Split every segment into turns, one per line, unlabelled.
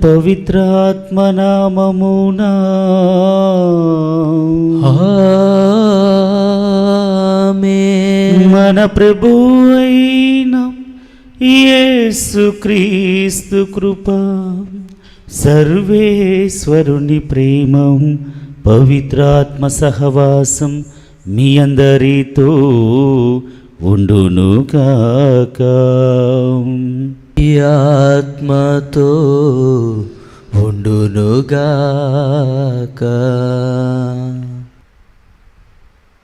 పవిత్ర ఆత్మనామమునా
ఆమేన్.
మన ప్రభువు అయిన యేసుక్రీస్తు కృప, సర్వేశ్వరుని ప్రేమం, పవిత్రాత్మ సహవాసం మీ అందరితో ఉండునుగాక.
ఈ ఆత్మతో ఉండునుగాక.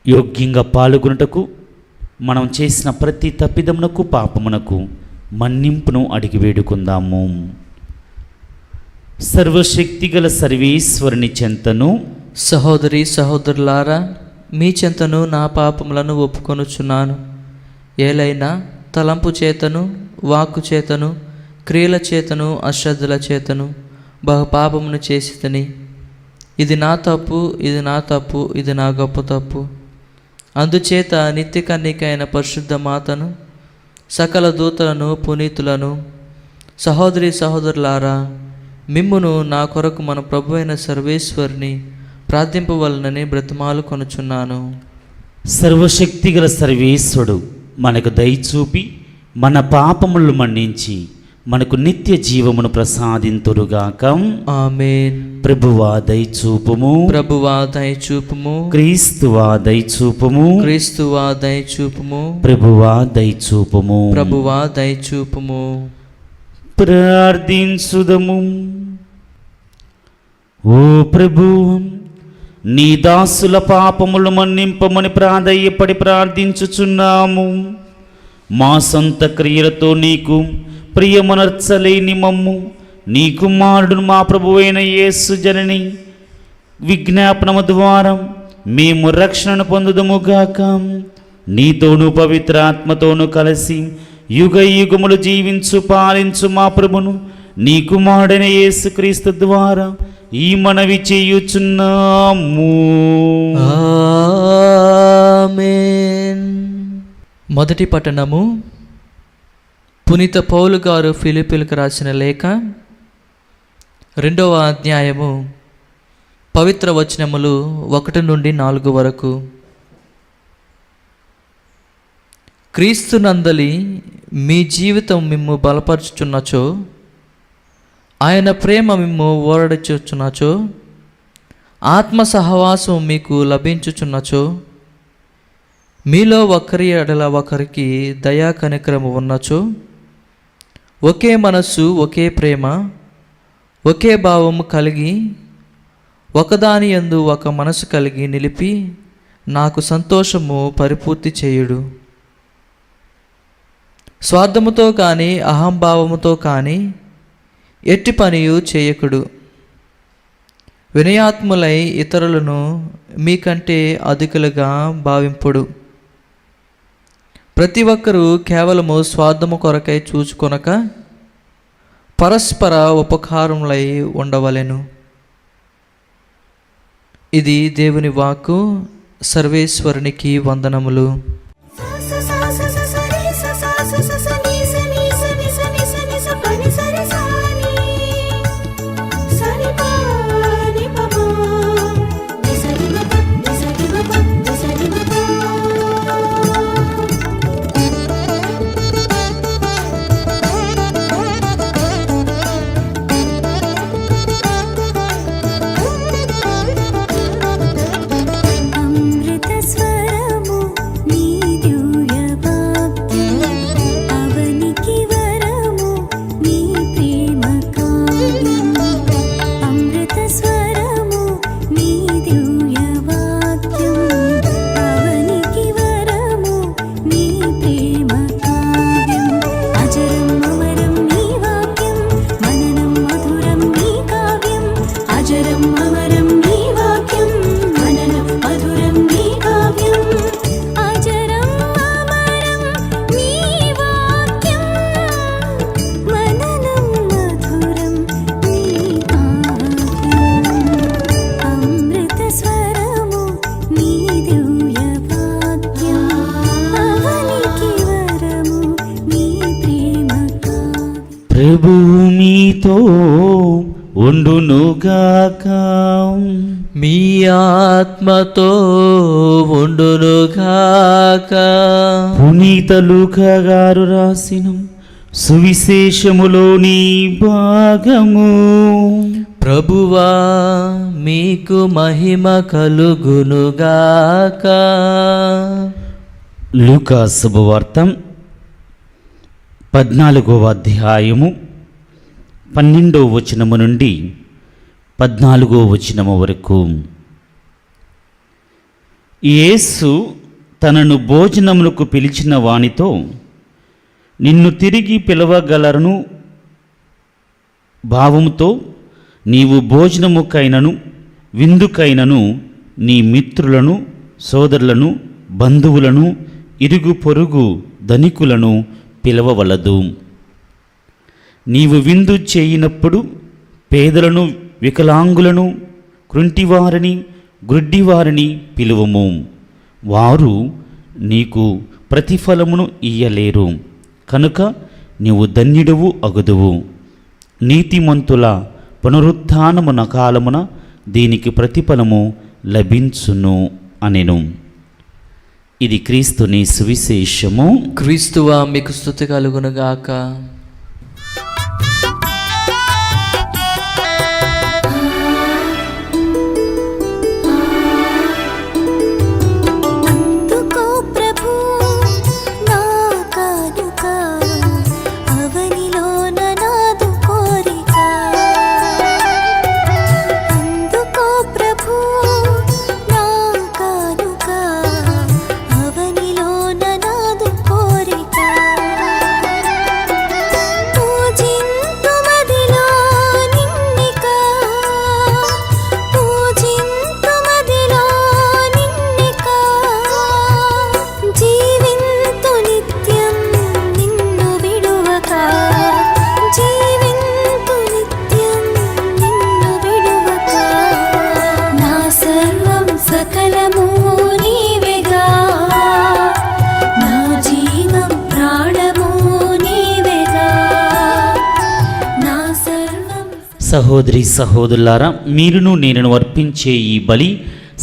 యోగ్యంగా పాల్గొనుటకు మనం చేసిన ప్రతి తప్పిదమునకు పాపమునకు మన్నింపును అడిగి వేడుకుందాము. సర్వశక్తిగల సర్వేశ్వరుని చెంతను,
సహోదరి సహోదరులారా, మీ చెంతను నా పాపములను ఒప్పుకొనుచున్నాను. ఏలైనా తలంపు చేతను, వాక్కు చేతను, క్రియల చేతను, అశ్రద్ధల చేతను బహుపాపమును చేసితిని. ఇది నా తప్పు, ఇది నా తప్పు, ఇది నా గొప్ప తప్పు. అందుచేత నిత్య కన్యకైన పరిశుద్ధ మాతను, సకల దూతలను, పునీతులను, సహోదరి సహోదరులారా, మిమ్మును నా కొరకు మన ప్రభు అయిన సర్వేశ్వరుని ప్రార్థింపవలనని బ్రతిమాలు కొనుచున్నాను.
సర్వశక్తిగల సర్వేశ్వరుడు మనకు దయచూపి మన పాపములను మన్నించి మనకు నిత్య జీవమును ప్రసాదింతురుగాక.
ఆమేన్.
ప్రభువా దయచూపుము,
ప్రభువా దయచూపుము,
క్రీస్తువా దయచూపుము,
క్రీస్తువా దయచూపుము,
ప్రభువా దయచూపుము,
ప్రభువా దయచూపుము.
ప్రార్థించుదము. ఓ ప్రభు, నీ దాసుల పాపములు మన్నింపమని ప్రాధేయపడి ప్రార్థించుచున్నాము. మా సొంత క్రియలతో నీకు ప్రియమునర్చలేని మమ్ము నీ కుమారుడును మా ప్రభువైన యేసు జనని విజ్ఞాపనము ద్వారా మేము రక్షణను పొందుదుముగాక. నీతోనూ పవిత్ర ఆత్మతోనూ కలిసి యుగ యుగములు జీవించు పాలించు మా ప్రభును నీ కుమారుడైన యేసుక్రీస్తు ద్వారా ఈ మనవి చేయుచున్నాము.
ఆమేన్. మొదటి పట్టణము, పునీత పౌలు గారు ఫిలిప్పీలకు రాసిన లేఖ, 2వ అధ్యాయము, పవిత్ర వచనములు 1 నుండి 4 వరకు. క్రీస్తునందలి మీ జీవితం మిమ్ము బలపరచుచున్నచో, ఆయన ప్రేమ మిమ్ము ఓరడించుచున్నచో, ఆత్మ సహవాసం మీకు లభించుచున్నచో, మీలో ఒకరి ఎడల ఒకరికి దయా కనికరము ఉన్నచో, ఒకే మనస్సు, ఒకే ప్రేమ, ఒకే భావము కలిగి ఒకదాని యందు ఒక మనసు కలిగి నిలిపి నాకు సంతోషము పరిపూర్తి చేయుడు. స్వార్థముతో కానీ అహంభావముతో కానీ ఎట్టి పనియు చేయకుడు. వినయాత్ములై ఇతరులను మీకంటే అధికులుగా భావింపుడు. ప్రతి ఒక్కరూ కేవలము స్వార్థము కొరకై చూచుకొనక పరస్పర ఉపకారములై ఉండవలెను. ఇది దేవుని వాక్కు. సర్వేశ్వరునికి వందనములు.
ప్రభు మీతో ఉండునుగాక.
మీ ఆత్మతో ఉండునుగాక.
పునీత లూకా గారు రాసిన సువిశేషములోని భాగము.
ప్రభువా మీకు మహిమ కలుగునుగాక.
లూకా శుభవార్త 14వ అధ్యాయము 12వ వచనము నుండి 14వ వచనము వరకు. యేసు తనను భోజనములకు పిలిచిన వానితో, నిన్ను తిరిగి పిలవగలరను భావముతో నీవు భోజనముకైనను విందుకైనను నీ మిత్రులను, సోదరులను, బంధువులను, ఇరుగు పొరుగు ధనికులను పిలవవలదు. నీవు విందు చేయనప్పుడు పేదలను, వికలాంగులను, కృంటివారిని, గ్రుడ్డివారిని పిలువము. వారు నీకు ప్రతిఫలమును ఇయ్యలేరు, కనుక నీవు ధన్యుడవు అగుదువు. నీతిమంతుల పునరుత్థానమున కాలమున దీనికి ప్రతిఫలము లభించును అనెను. ఇది క్రీస్తుని సువిశేషము.
క్రీస్తువా మీకు స్తుతి కలుగునుగాక.
సహోదరి సహోదరులారా, మీరును నేనును అర్పించే ఈ బలి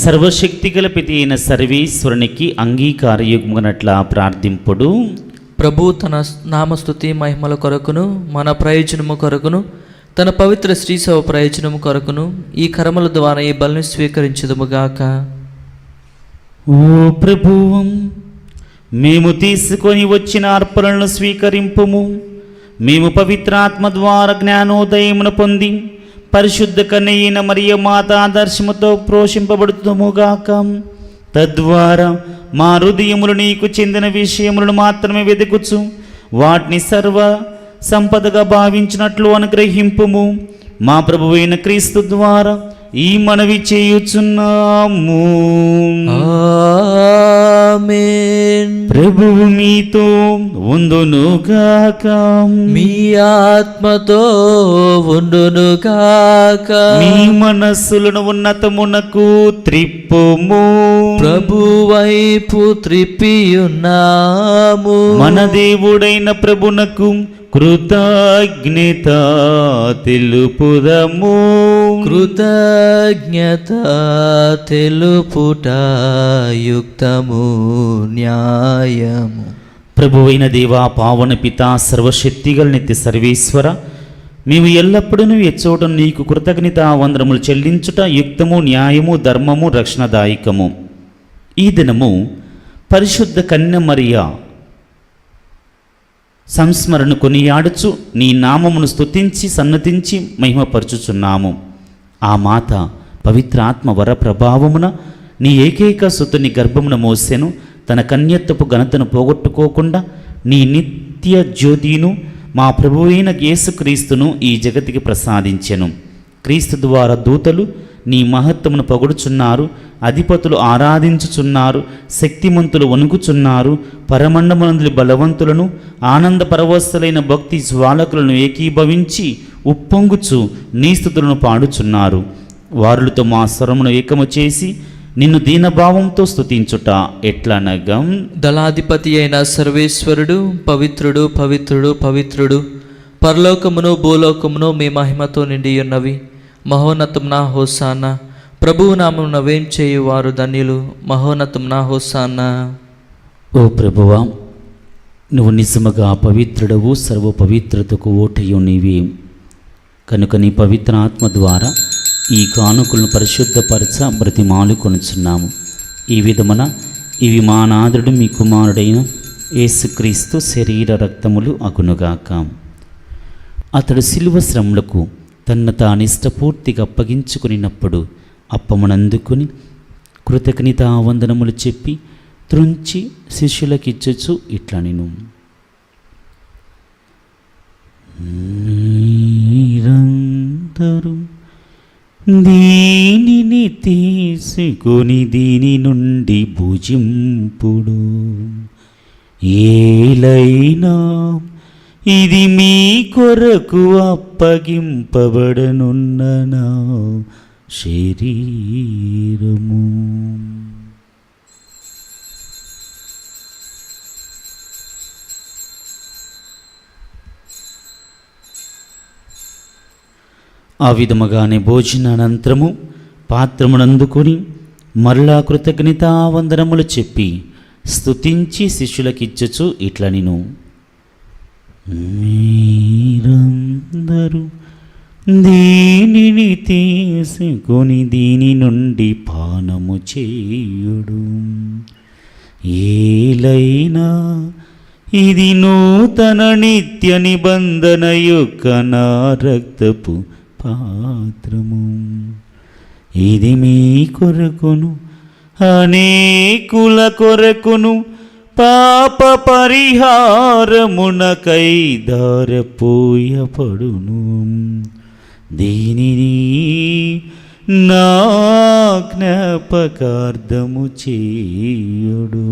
సర్వశక్తిగల పితి అయిన సర్వేశ్వరునికి అంగీకారయుగ్మనట్లా ప్రార్థింపుడు.
ప్రభు తన నామస్తుతి మహిమల కొరకును మన ప్రయోజనము కొరకును తన పవిత్ర శ్రీసవ ప్రయోజనము కొరకును ఈ కర్మల ద్వారా ఈ బలిని స్వీకరించుదుముగాక.
ఓ ప్రభువం, మేము తీసుకొని వచ్చిన అర్పణలను స్వీకరింపుము. మేము పవిత్రాత్మ ద్వారా జ్ఞానోదయమును పొంది పరిశుద్ధ కన్యైన మరియ మాత ఆదర్శముతో ప్రోషింపబడుతుముగాక. తద్వారా మా హృదయములు నీకు చెందిన విషయములను మాత్రమే వెతుకుచు వాటిని సర్వ సంపదగా భావించినట్లు అనుగ్రహింపుము. మా ప్రభువైన క్రీస్తు ద్వారా ఈ మనవి చేయుచున్నాము.
ఆమేన్.
ప్రభువు మీతో ఉండునుగాక.
మీ ఆత్మతో ఉండునుగాక.
మీ మనస్సులను ఉన్నతమునకు త్రిప్పుము.
ప్రభు వైపు త్రిప్పియున్నాము.
మన దేవుడైన ప్రభునకు కృతజ్ఞత తెలుపుదము.
కృతజ్ఞత తెలుపుట యుక్తము న్యాయము.
ప్రభువైన దేవా, పావన పిత, సర్వశక్తిగల నిత్య సర్వేశ్వర, మేము ఎల్లప్పుడూ ఎచ్చోట నీకు కృతజ్ఞత వందనములు చెల్లించుట యుక్తము, న్యాయము, ధర్మము, రక్షణదాయకము. ఈ దినము పరిశుద్ధ కన్య మరియ సంస్మరణ కొనియాడుచు నీ నామమును స్తుతించి సన్నతించి మహిమపరచుచున్నాము. ఆ మాత పవిత్ర ఆత్మ వర ప్రభావమున నీ ఏకైక సుతుని గర్భమున మోసెను. తన కన్యత్వపు ఘనతను పోగొట్టుకోకుండా నీ నిత్య జ్యోతిను మా ప్రభువైన యేసుక్రీస్తును ఈ జగతికి ప్రసాదించెను. క్రీస్తు ద్వారా దూతలు నీ మహత్వమును పొగడుచున్నారు, అధిపతులు ఆరాధించుచున్నారు, శక్తిమంతులు వణుకుచున్నారు. పరమండమునందులి బలవంతులను ఆనంద పరవశులైన భక్తి జ్వాలకులను ఏకీభవించి ఉప్పొంగుచు నీ స్తుతులను పాడుచున్నారు. వారులతో మా స్వరమును ఏకము చేసి నిన్ను దీనభావంతో స్తుతించుట ఎట్లనగా,
దళాధిపతి అయిన సర్వేశ్వరుడు పవిత్రుడు పవిత్రుడు పవిత్రుడు, పరలోకమును భూలోకమును మీ మహిమతో నిండి ఉన్నవి. మహోన్నతమున హోసానా. ప్రభువు నామమున వేం చేయు వారు ధన్యులు. మహోన్నతమున హోసానా.
ఓ ప్రభువా, నువ్వు నిజముగా పవిత్రుడవు, సర్వ పవిత్రతకు ఓటయు నీవే. కనుక నీ పవిత్ర ఆత్మ ద్వారా ఈ కానుకలను పరిశుద్ధపరచ బ్రతిమాలు కొనుచున్నాము. ఈ విధమున ఇవి మా నాథుడు మీ కుమారుడైన యేసుక్రీస్తు శరీర రక్తములు అగునుగాక. అతడు శిలువ శ్రమలకు తన్ను తాను ఇష్టపూర్తిగా అప్పగించుకునినప్పుడు అప్పమునందుకుని కృతజ్ఞతావందనములు చెప్పి త్రుంచి శిష్యులకిచ్చుచు ఇట్లా నేను మీరందరూ దీనిని తీసుకొని దీని నుండి భుజింపుడు. ఏలైనా ఇది మీ కొరకు అప్పగింపబడనున్న నా శరీరము. ఆ విధముగానే భోజనానంతరము పాత్రమునందుకొని మరలా కృతజ్ఞతావందనములు చెప్పి స్తుతించి శిష్యులకిచ్చుచు ఇట్లా నేను మీరందరూ దీనిని తీసుకొని దీని నుండి పానము చేయుడు. ఏలైనా ఇది నూతన నిత్య నిబంధన యొక్క నా రక్తపు పాత్రము. ఇది మీ కొరకును అనేకుల కొరకును పాప పరిహారమునకై ధారపోయబడును. దీనిని నా జ్ఞాపకార్థము చేయుడు.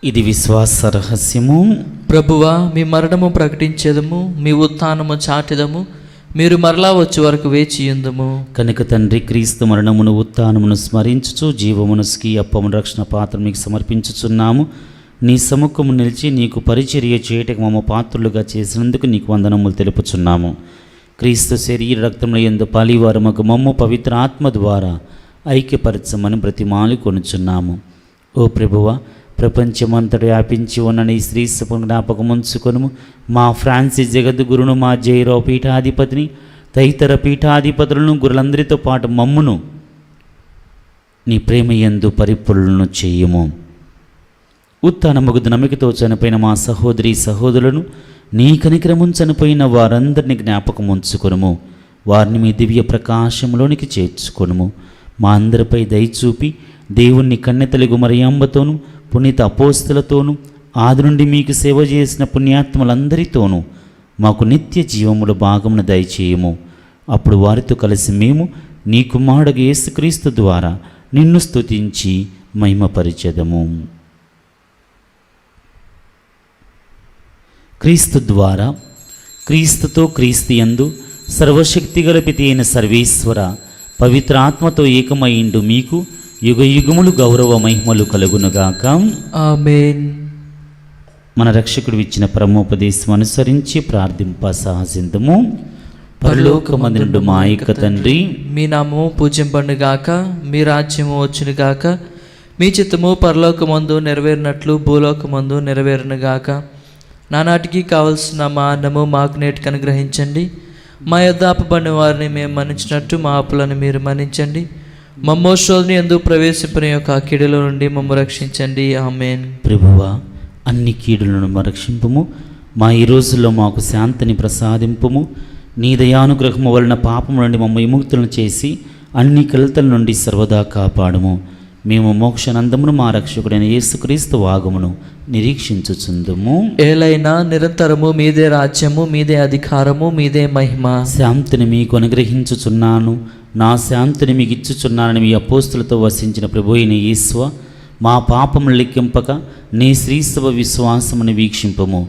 ఇది విశ్వాస రహస్యము.
ప్రభువా, మీ మరణము ప్రకటించేదము, మీ ఉత్థానము చాటెదము. మీరు మరలా వచ్చే వరకు వేచియుందుము.
కనుక తండ్రి, క్రీస్తు మరణమును ఉత్థానమును స్మరించుచు జీవమునస్కి అప్పమును రక్షణ పాత్ర మీకు సమర్పించుచున్నాము. నీ సముఖము నిలిచి నీకు పరిచర్య చేయటకు మమ్మ పాత్రులుగా చేసినందుకు నీకు వందనములు తెలుపుచున్నాము. క్రీస్తు శరీర రక్తముల యందు పాలివారమగు మమ్ము పవిత్ర ఆత్మ ద్వారా ఐక్యపరచమని బ్రతిమాలి కొనుచున్నాము. ఓ ప్రభువా, ప్రపంచమంతటా వ్యాపించి ఉన్న నీ శ్రీ సభను జ్ఞాపకముంచుకొనుము. మా ఫ్రాన్సిస్ జగద్గురును, మా జైరావు పీఠాధిపతిని, తదితర పీఠాధిపతులను, గురులందరితో పాటు మమ్మును నీ ప్రేమయందు పరిపూర్ణను చెయ్యము. ఉత్థానముగు నమ్మికతో చనిపోయిన మా సహోదరి సహోదరులను, నీ కనికరమును చనిపోయిన వారందరినీ జ్ఞాపకం ఉంచుకొనుము. వారిని మీ దివ్య ప్రకాశంలోనికి చేర్చుకొనుము. మా అందరిపై దయచూపి దేవుణ్ణి కన్నెతలుగు మరియంబతోనూ పునీత అపోస్తులతోనూ ఆది నుండి మీకు సేవ చేసిన పుణ్యాత్ములందరితోనూ మాకు నిత్య జీవముల భాగమును దయచేయము. అప్పుడు వారితో కలిసి మేము నీ కుమారుడు యేసుక్రీస్తు ద్వారా నిన్ను స్తుతించి మహిమపరిచెదము. క్రీస్తు ద్వారా, క్రీస్తుతో, క్రీస్తు యందు సర్వశక్తిగల పితి అయిన సర్వేశ్వర పవిత్ర ఆత్మతో ఏకమైండు మీకు యుగ యుగములు గౌరవ మహిమలు కలుగునుగాక.
ఆమేన్.
మన రక్షకుడు ఇచ్చిన పరమోపదేశం అనుసరించి ప్రార్థింప సహసిందుము. పరలోకమందుండు మా యొక్క తండ్రి,
మీ నామము పూజింపబడుగాక, మీ రాజ్యము వచ్చునుగాక, మీ చిత్తము పరలోకమందు నెరవేరినట్లు భూలోకమందు నెరవేరునుగాక. నానాటికి కావలసిన మా అన్నము మాకు నేటికి అనుగ్రహించండి. మా యొద్ద అప్పబడిన వారిని మేము మన్నించినట్టు మా అప్పులను మీరు మన్నించండి. మమ్మో శోధన యందు ప్రవేశింపని యొక్క కీడుల నుండి మమ్ము రక్షించండి. ఆమేన్.
ప్రభువా, అన్ని కీడులను రక్షింపుము. మా ఈ రోజుల్లో మాకు శాంతిని ప్రసాదింపుము. నీ దయానుగ్రహము వలన పాపము నుండి మమ్మ విముక్తులను చేసి అన్ని కలతల నుండి సర్వదా కాపాడుము. మేము మోక్షానందమును మా రక్షకుడైన యేసుక్రీస్తు వాగమును నిరీక్షించుచుందుము.
ఏలైనా నిరంతరము మీదే రాజ్యము, మీదే అధికారము, మీదే మహిమ.
శాంతిని మీకు అనుగ్రహించుచున్నాను, నా శాంతిని మీకు ఇచ్చుచున్నానని మీ అపోస్తులతో వసించిన ప్రభు అయిన యేసువ, మా పాపములు లెక్కింపక నీ శ్రీసభ విశ్వాసమును వీక్షింపము.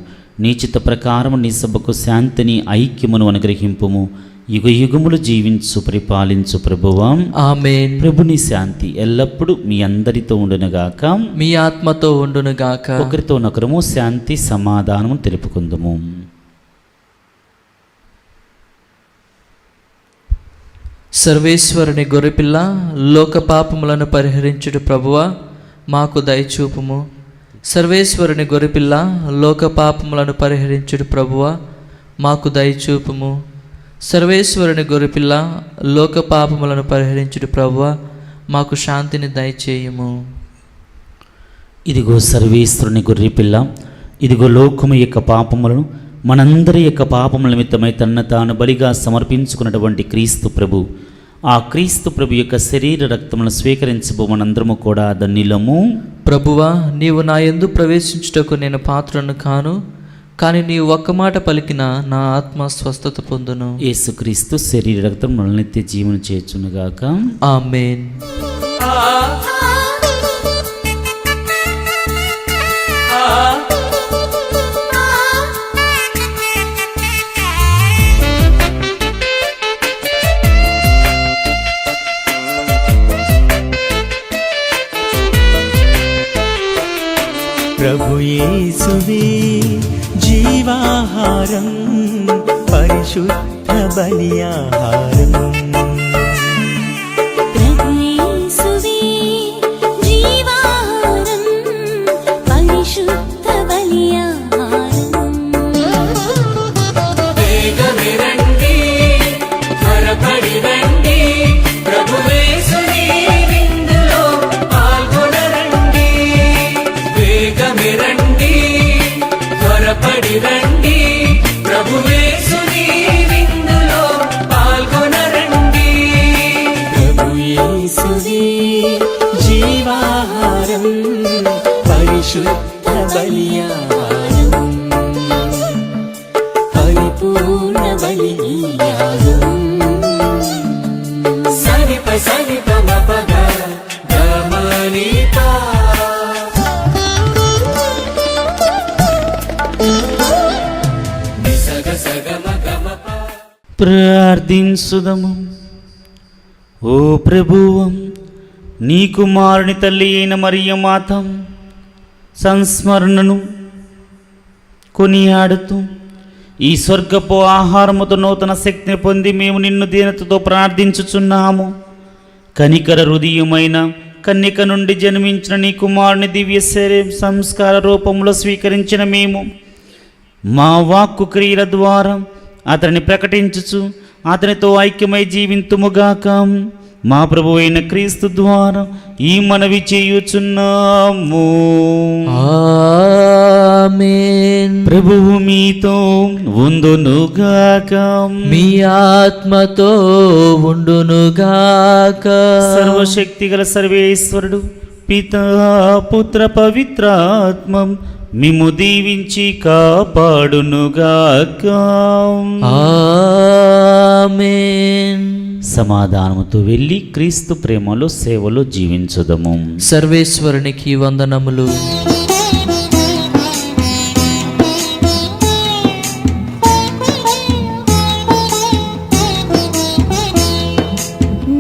నీ చిత్త ప్రకారము నీ సభకు శాంతిని ఐక్యమును అనుగ్రహింపుము. యుగ యుగములు జీవించు పరిపాలించు ప్రభువా.
ఆమేన్.
ప్రభుని శాంతి ఎల్లప్పుడూ మీ అందరితో ఉండునుగాక.
మీ ఆత్మతో ఉండునుగాక.
ఒకరితోనొకరము శాంతి సమాధానము తెలుపుకుందుము.
సర్వేశ్వరుని గొర్రెపిల్ల, లోక పాపములను పరిహరించుడు ప్రభువా, మాకు దయచూపుము. సర్వేశ్వరుని గొర్రెపిల్ల, లోక పాపములను పరిహరించుడు ప్రభువా, మాకు దయచూపుము. సర్వేశ్వరుని గొర్రెపిల్ల, లోక పాపములను పరిహరించుడు ప్రభువా, మాకు శాంతిని దయచేయుము.
ఇదిగో సర్వేశ్వరుని గొర్రెపిల్ల, ఇదిగో లోకము యొక్క పాపములను, మనందరి యొక్క పాపముల నిమిత్తమై తన తాను బలిగా సమర్పించుకున్నటువంటి క్రీస్తు ప్రభు, ఆ క్రీస్తు ప్రభు యొక్క శరీర రక్తములను స్వీకరించబో మనందరము కూడా ధన్యులము.
ప్రభువా, నీవు నా యందు ప్రవేశించుటకు నేను పాత్రను కాను, కానీ నీవు ఒక్క మాట పలికిన నా ఆత్మ స్వస్థత పొందును.
యేసుక్రీస్తు శరీర రక్తం మనల్ని నిత్య జీవన చేయుచునుగాక.
ఆమేన్.
ప్రభు యేసువే జీవాహారం, పరిశుద్ధ బలియాహారం.
ప్రభు యేసువే జీవాహారం, పరిశుద్ధ బలియాహారం.
వేగమే రండి, త్వరపడి రండి, ప్రభు యేసుని విందులో పాల్గొనరండి. వేగమే రండి, త్వరపడి రండి, ప్రభు యేసుని విందులో పాల్గొనరండి.
ప్రభు యేసువే జీవాహారం, పరిశుద్ధ బలియాహారం, పరిపూర్ణ బలియాగం.
సనిప సనిప మపగ గమనిప. నిసగ సగమ గమప.
ప్రార్థించుదము. ఓ ప్రభువం, నీ కుమారుని తల్లి అయిన మరియ మాత సంస్మరణను కొనియాడుతూ ఈ స్వర్గపు ఆహారముతో నూతన శక్తిని పొంది మేము నిన్ను దీనతతో ప్రార్థించుచున్నాము. కనికర హృదయమైన కన్యక నుండి జన్మించిన నీ కుమారుని దివ్య శరీర సంస్కార రూపంలో స్వీకరించిన మేము మా వాక్కు క్రియల ద్వారా అతనిని ప్రకటించుచు అతనితో ఐక్యమై జీవింతుముగాక. మా ప్రభు అయిన క్రీస్తు ద్వారా ఈ మనవి చేయుచున్నాము.
ఆమేన్.
ప్రభువు మీతో ఉండునుగాక.
మీ ఆత్మతో ఉండునుగాక.
సర్వశక్తిగల సర్వేశ్వరుడు పితా పుత్ర పవిత్రాత్మ మిమ్ము దీవించి కాపాడునుగాక.
ఆమేన్.
సమాధానముతో వెళ్ళి క్రీస్తు ప్రేమలో సేవలో జీవించుదము.
సర్వేశ్వరునికి వందనములు.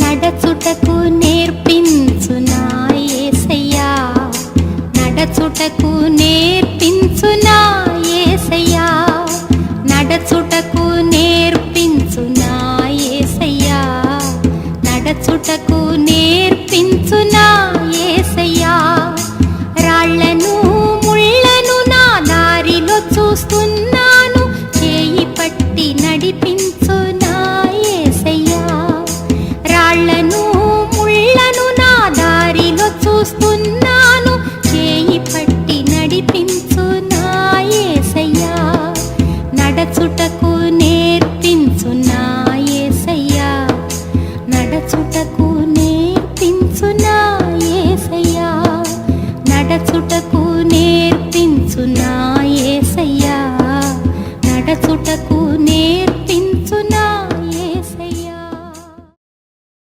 నడచుటకు నేర్పించు నా యేసయ్యా, నడచుటకు నేర్పించు నా యేసయ్యా, నడచుటకు నేర్పించు నా యేసయ్యా, నడచుటకు నేర్పించు నా యేసయ్యా. రాళ్లను ముళ్ళను నా దారిలో చూస్తున్నాను, చేయి పట్టి నడిపించు నా యేసయ్యా. రాళ్లను ముళ్ళను నా దారిలో చూస్తున్నాను, చేయి పట్టి నడిపించు నా యేసయ్యా. నడచుటకు నేర్పించు నా యేసయ్యా, నడచుటకు నేర్పించు నా యేసయ్యా, నడచుటకు